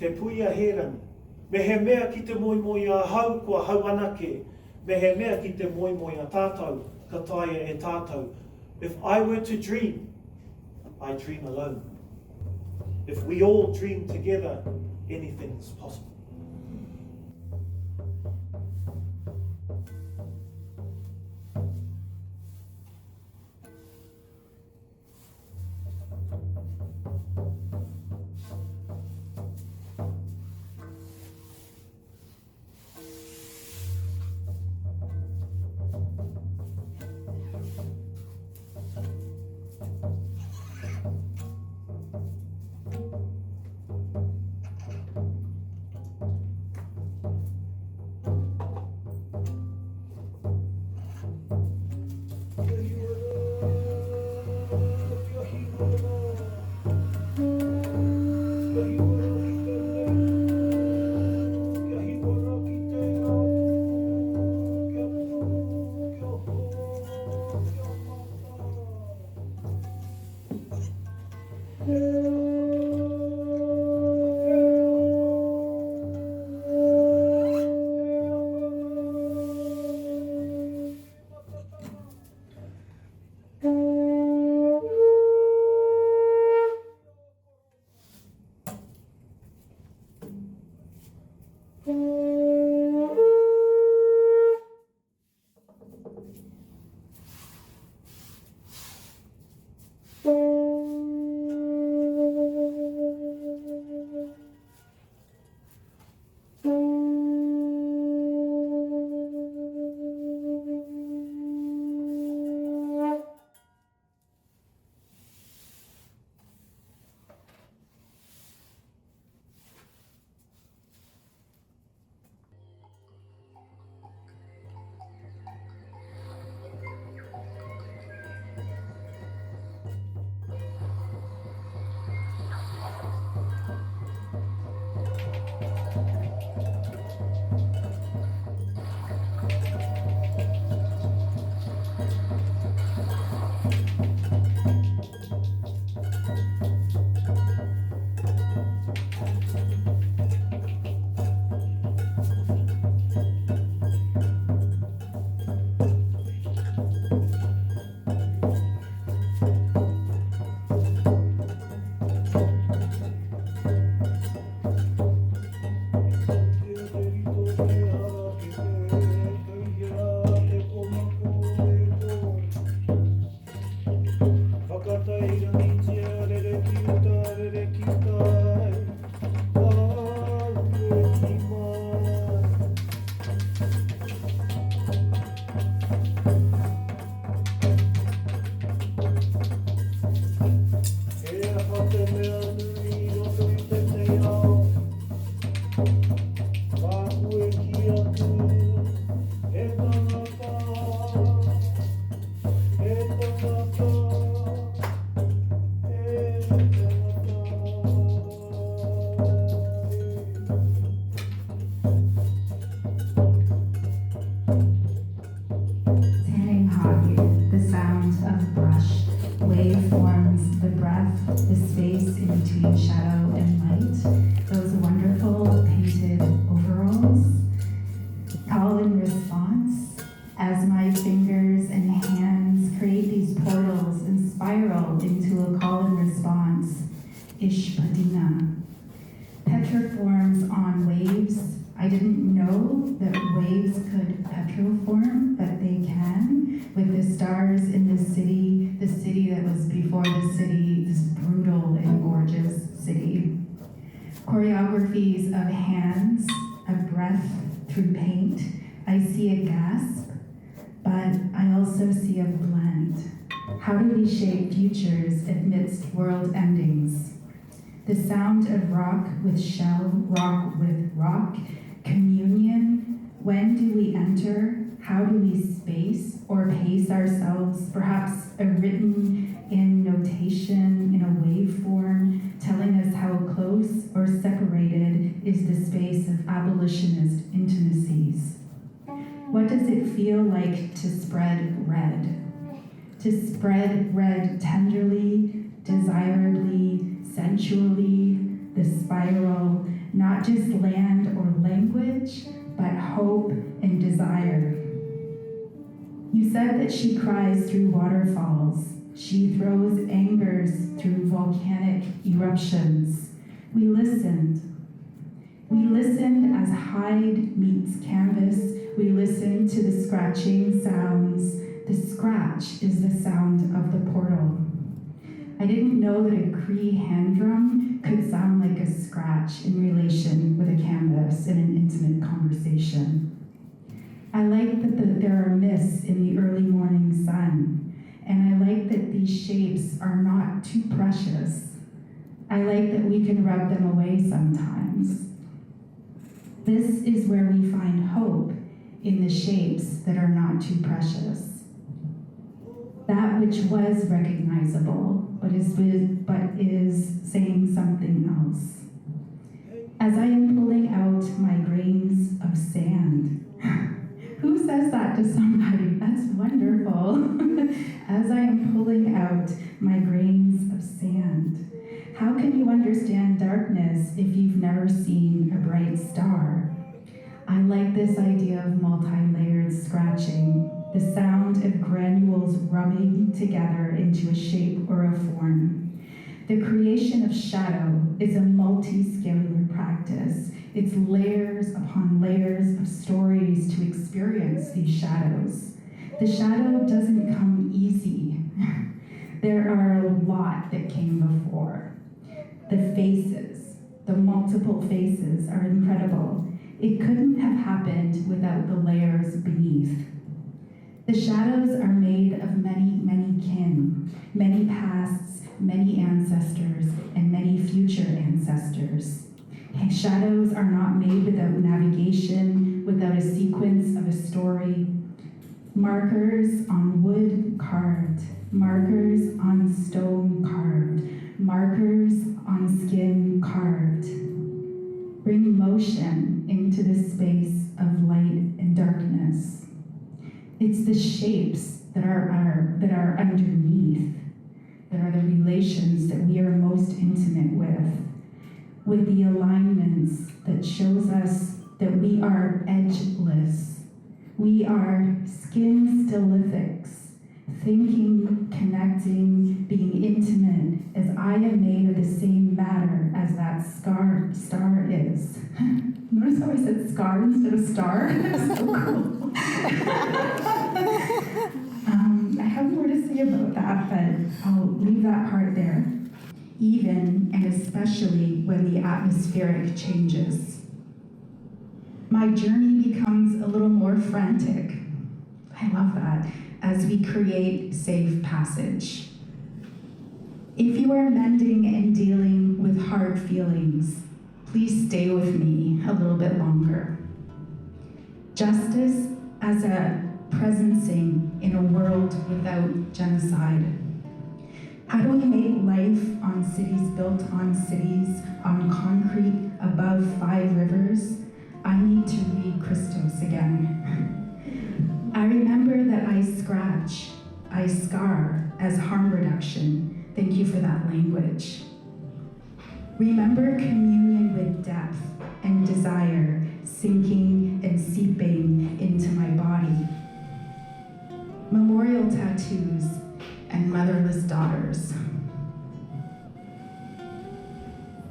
te puia herangi. Me he mea ki te moimoi a hau kua hau anake. Me he mea ki te moimoi a tātou, ka taia e tātou. If I were to dream, I dream alone. If we all dream together, anything's possible. Choreographies of hands, a breath through paint. I see a gasp, but I also see a blend. How do we shape futures amidst world endings? The sound of rock with shell, rock with rock, communion. When do we enter? How do we space or pace ourselves? Perhaps a written in notation, in a waveform, telling us how close or separated is the space of abolitionist intimacies. What does it feel like to spread red? To spread red tenderly, desirably, sensually, the spiral, not just land or language, but hope and desire. You said that she cries through waterfalls. She throws angers through volcanic eruptions. We listened. We listened as hide meets canvas. We listened to the scratching sounds. The scratch is the sound of the portal. I didn't know that a Cree hand drum could sound like a scratch in relation with a canvas in an intimate conversation. I like that there are mists in the early morning sun, and I like that these shapes are not too precious. I like that we can rub them away sometimes. This is where we find hope, in the shapes that are not too precious. That which was recognizable, but is saying something else. As I am pulling out my grains of sand. Who says that to somebody? That's wonderful. As I am pulling out my grains of sand. How can you understand darkness if you've never seen a bright star? I like this idea of multi-layered scratching, the sound of granules rubbing together into a shape or a form. The creation of shadow is a multi-scalar practice. It's layers upon layers of stories to experience these shadows. The shadow doesn't come easy. There are a lot that came before. The faces, the multiple faces are incredible. It couldn't have happened without the layers beneath. The shadows are made of many, many kin, many pasts, many ancestors, and many future ancestors. Shadows are not made without navigation, without a sequence of a story. Markers on wood carved, markers on stone carved, markers on skin carved. Bring motion into the space of light and darkness. It's the shapes that are underneath, that are the relations that we are most intimate with the alignments that shows us that we are edgeless. We are skin stylifics, thinking, connecting, being intimate, as I am made of the same matter as that star is. Notice how I said scar instead of star? That's so cool. I have more to say about that, but I'll leave that part there. Even and especially when the atmospheric changes. My journey becomes a little more frantic. I love that, as we create safe passage. If you are mending and dealing with hard feelings, please stay with me a little bit longer. Justice as a presencing in a world without genocide. How do we make life on cities built on cities, on concrete above 5 rivers? I need to read Christos again. I remember that I scratch, I scar as harm reduction. Thank you for that language. Remember communion with depth and desire, sinking and seeping into my body. Memorial tattoos and motherless daughters.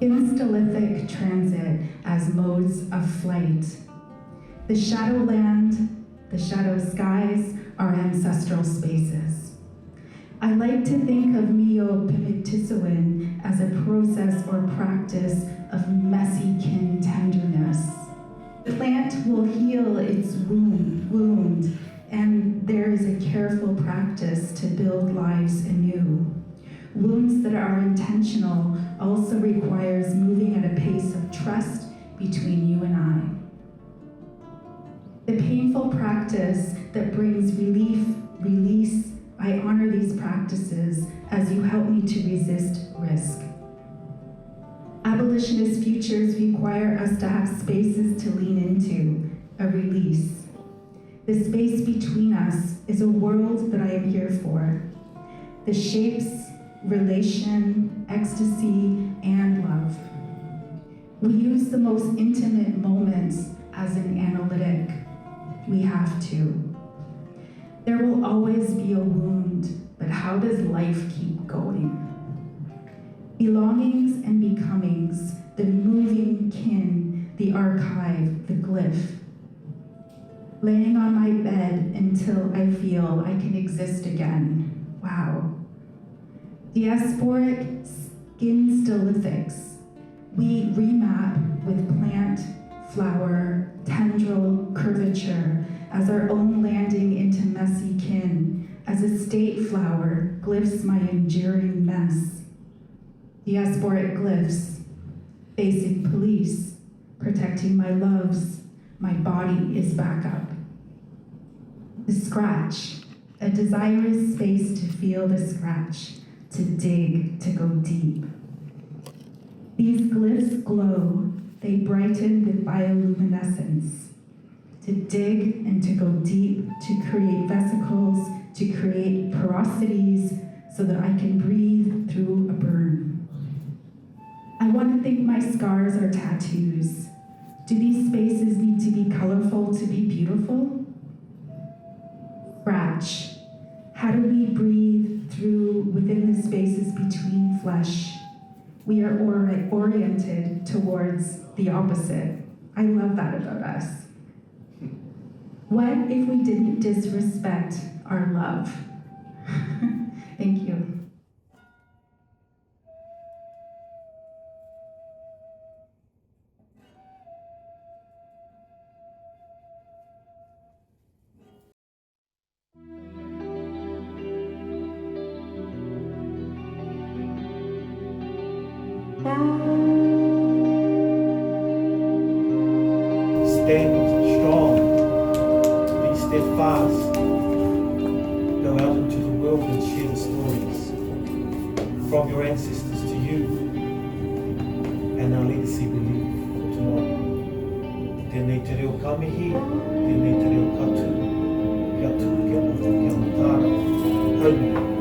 Installithic transit as modes of flight. The shadowland, the shadow skies are ancestral spaces. I like to think of Mio Pimitisoin as a process or practice of messy kin tenderness. The plant will heal its wound, and there is a careful practice to build lives anew. Wounds that are intentional also requires moving at a pace of trust between you and I. The painful practice that brings relief, release, I honor these practices as you help me to resist risk. Abolitionist futures require us to have spaces to lean into, a release. The space between us is a world that I am here for. The shapes, relation, ecstasy, and love. We use the most intimate moments as an analytic. We have to. There will always be a wound, but how does life keep going? Belongings and becomings, the moving kin, the archive, the glyph. Laying on my bed until I feel I can exist again. Wow. Diasporic skin stylithics. We remap with plant, flower, tendril, curvature as our own landing into messy kin, as a state flower glyphs my enduring mess. Diasporic glyphs, facing police, protecting my loves, my body is back up. The scratch, a desirous space to feel the scratch, to dig, to go deep. These glyphs glow, they brighten with bioluminescence. To dig and to go deep, to create vesicles, to create porosities so that I can breathe through a burn. I want to think my scars are tattoos. Do these spaces need to be colorful to be beautiful? Scratch. How do we breathe through within the spaces between flesh? We are oriented towards the opposite. I love that about us. What if we didn't disrespect our love? Thank you. Stand strong, be steadfast, go out into the world and share the stories from your ancestors to you, and our legacy will live for tomorrow. Tēnei te reo kamihi, tēnei te reo katu, kia tuku, kia motu, kia matara, haumi.